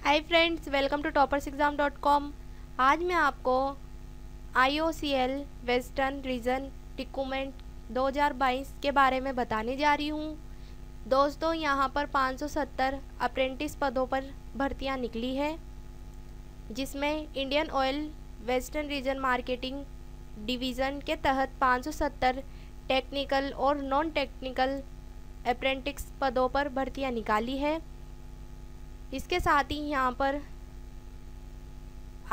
Hi friends, welcome to toppersexam.com। आज मैं आपको IOCL वेस्टर्न रीजन रिक्रूटमेंट 2022 के बारे में बताने जा रही हूँ। दोस्तों, यहाँ पर 570 अप्रेंटिस पदों पर भर्तियाँ निकली है, जिसमें Indian oil western region marketing division के तहत 570 टेक्निकल और नॉन टेक्निकल अप्रेंटिस पदों पर भर्तियाँ निकाली है। इसके साथ ही यहाँ पर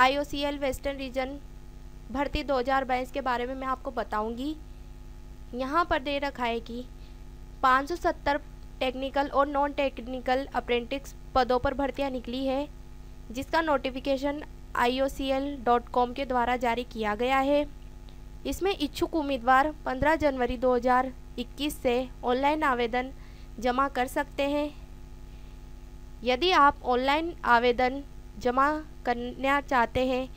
IOCL वेस्टर्न रीजन भर्ती 2022 के बारे में मैं आपको बताऊंगी। यहाँ पर दे रखा है कि 570 टेक्निकल और नॉन टेक्निकल अप्रेंटिस पदों पर भर्तियाँ निकली है, जिसका नोटिफिकेशन IOCL.com के द्वारा जारी किया गया है। इसमें इच्छुक उम्मीदवार 15 जनवरी 2021 से ऑनलाइन आवेदन जमा कर सकते हैं। यदि आप ऑनलाइन आवेदन जमा करना चाहते हैं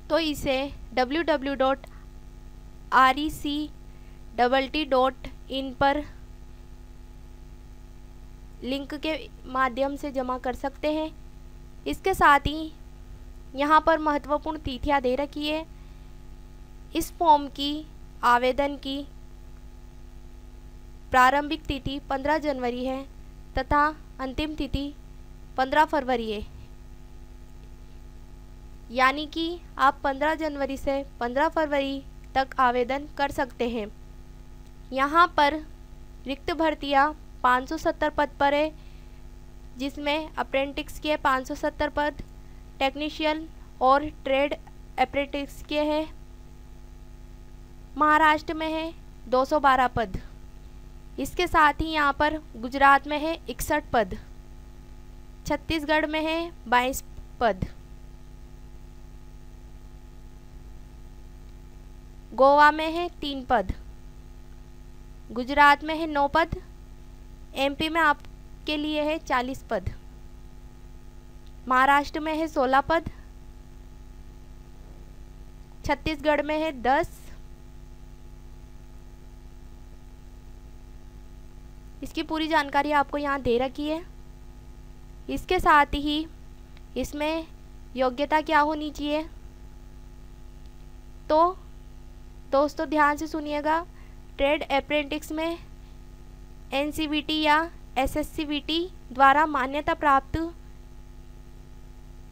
तो इसे www.rectt.in पर लिंक के माध्यम से जमा कर सकते हैं। इसके साथ ही यहाँ पर महत्वपूर्ण तिथियाँ दे रखी है। इस फॉर्म की आवेदन की प्रारंभिक तिथि 15 जनवरी है तथा अंतिम तिथि 15 फरवरी है, यानी कि आप 15 जनवरी से 15 फरवरी तक आवेदन कर सकते हैं। यहाँ पर रिक्त भर्तियाँ 570 पद पर है, जिसमें अप्रेंटिस के 570 पद, टेक्नीशियन और ट्रेड अप्रेंटिस के हैं। महाराष्ट्र में है 212 पद। इसके साथ ही यहाँ पर गुजरात में है 61 पद, छत्तीसगढ़ में है 22 पद, गोवा में है 3 पद, गुजरात में है 9 पद, MP में आपके लिए है 40 पद, महाराष्ट्र में है 16 पद, छत्तीसगढ़ में है 10, इसकी पूरी जानकारी आपको यहाँ दे रखी है। इसके साथ ही इसमें योग्यता क्या होनी चाहिए, तो दोस्तों ध्यान से सुनिएगा। ट्रेड अप्रेंटिस में NCVT या SSCVT द्वारा मान्यता प्राप्त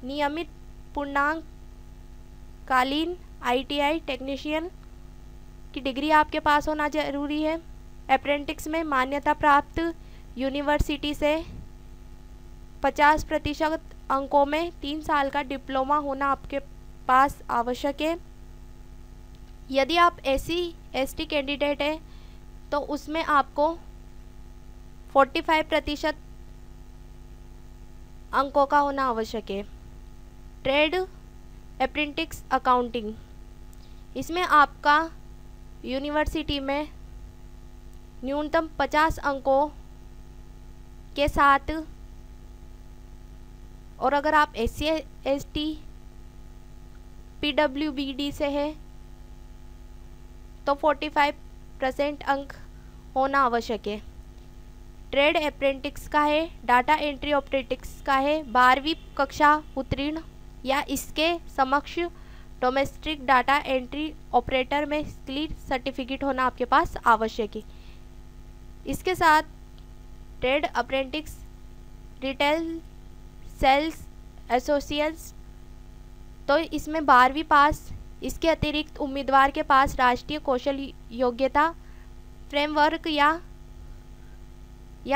नियमित पूर्णांककालीन ITI टेक्नीशियन की डिग्री आपके पास होना जरूरी है। अप्रेंटिस में मान्यता प्राप्त यूनिवर्सिटी से 50% अंकों में 3 साल का डिप्लोमा होना आपके पास आवश्यक है। यदि आप SC/ST कैंडिडेट हैं तो उसमें आपको 45% अंकों का होना आवश्यक है। ट्रेड अप्रेंटिस अकाउंटिंग, इसमें आपका यूनिवर्सिटी में न्यूनतम 50 अंकों के साथ, और अगर आप SC/ST PWBD से है तो 45% अंक होना आवश्यक है। ट्रेड अप्रेंटिस का है, डाटा एंट्री ऑपरेटिक्स का है 12वीं कक्षा उत्तीर्ण या इसके समक्ष डोमेस्टिक डाटा एंट्री ऑपरेटर में स्किल सर्टिफिकेट होना आपके पास आवश्यक है। इसके साथ trade apprentice retail sales associates, तो इसमें 12वीं पास, इसके अतिरिक्त उम्मीदवार के पास राष्ट्रीय कौशल योग्यता फ्रेमवर्क या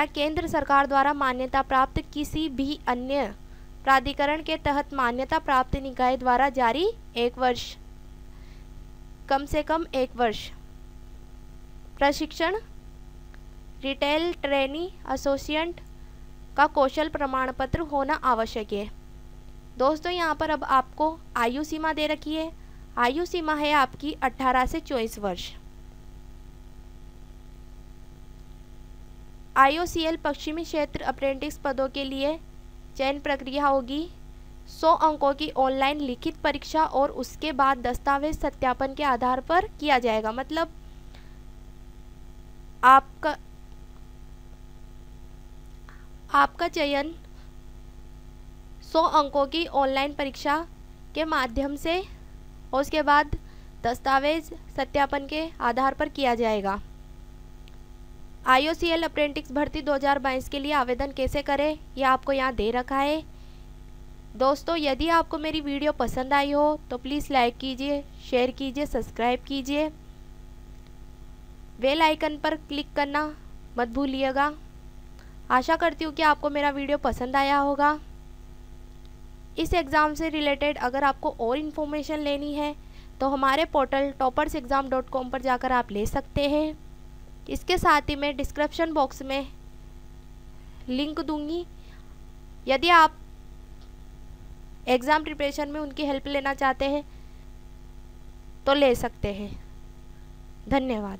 केंद्र सरकार द्वारा मान्यता प्राप्त किसी भी अन्य प्राधिकरण के तहत मान्यता प्राप्त निकाय द्वारा जारी 1 वर्ष, कम से कम 1 वर्ष प्रशिक्षण, रिटेल ट्रेनी एसोसिएट का कौशल प्रमाण पत्र होना आवश्यक है। दोस्तों, यहाँ पर अब आपको आयु सीमा दे रखी है। आयु सीमा है आपकी 18 से 24 वर्ष। IOCL पश्चिमी क्षेत्र अप्रेंटिस पदों के लिए चयन प्रक्रिया होगी 100 अंकों की ऑनलाइन लिखित परीक्षा और उसके बाद दस्तावेज सत्यापन के आधार पर किया जाएगा। मतलब आपका चयन 100 अंकों की ऑनलाइन परीक्षा के माध्यम से और उसके बाद दस्तावेज सत्यापन के आधार पर किया जाएगा। IOCL अप्रेंटिस भर्ती 2022 के लिए आवेदन कैसे करें यह आपको यहाँ दे रखा है। दोस्तों, यदि आपको मेरी वीडियो पसंद आई हो तो प्लीज़ लाइक कीजिए, शेयर कीजिए, सब्सक्राइब कीजिए, बेल आइकन पर क्लिक करना मत भूलिएगा। आशा करती हूँ कि आपको मेरा वीडियो पसंद आया होगा। इस एग्ज़ाम से रिलेटेड अगर आपको और इन्फॉर्मेशन लेनी है तो हमारे पोर्टल toppersexam.com पर जाकर आप ले सकते हैं। इसके साथ ही मैं डिस्क्रिप्शन बॉक्स में लिंक दूंगी। यदि आप एग्ज़ाम प्रिपरेशन में उनकी हेल्प लेना चाहते हैं तो ले सकते हैं। धन्यवाद।